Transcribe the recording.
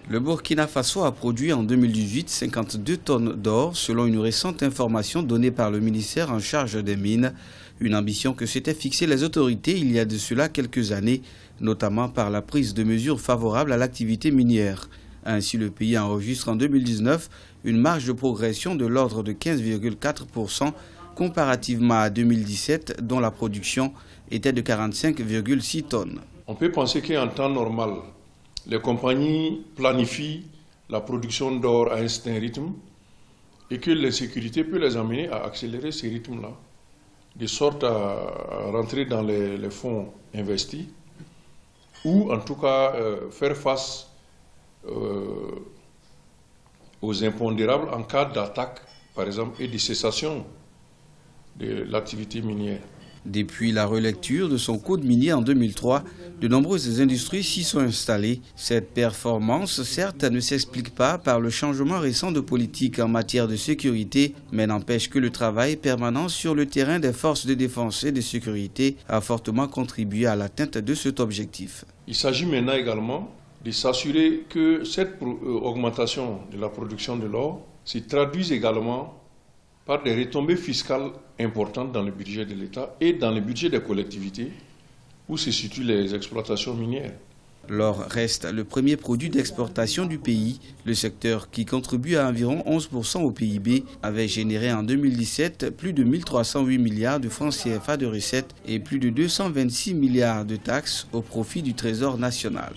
Le Burkina Faso a produit en 2018 52 tonnes d'or selon une récente information donnée par le ministère en charge des mines, une ambition que s'étaient fixée les autorités il y a de cela quelques années, notamment par la prise de mesures favorables à l'activité minière. Ainsi, le pays enregistre en 2019 une marge de progression de l'ordre de 15,4% comparativement à 2017 dont la production était de 45,6 tonnes. On peut penser qu'en temps normal, les compagnies planifient la production d'or à un certain rythme et que l'insécurité peut les amener à accélérer ces rythmes-là, de sorte à rentrer dans les fonds investis ou en tout cas faire face aux impondérables en cas d'attaque, par exemple, et de cessation de l'activité minière. Depuis la relecture de son code minier en 2003, de nombreuses industries s'y sont installées. Cette performance, certes, ne s'explique pas par le changement récent de politique en matière de sécurité, mais n'empêche que le travail permanent sur le terrain des forces de défense et de sécurité a fortement contribué à l'atteinte de cet objectif. Il s'agit maintenant également de s'assurer que cette augmentation de la production de l'or se traduise également par des retombées fiscales importantes dans le budget de l'État et dans le budget des collectivités où se situent les exploitations minières. L'or reste le premier produit d'exportation du pays. Le secteur, qui contribue à environ 11% au PIB, avait généré en 2017 plus de 1308 milliards de francs CFA de recettes et plus de 226 milliards de taxes au profit du Trésor national.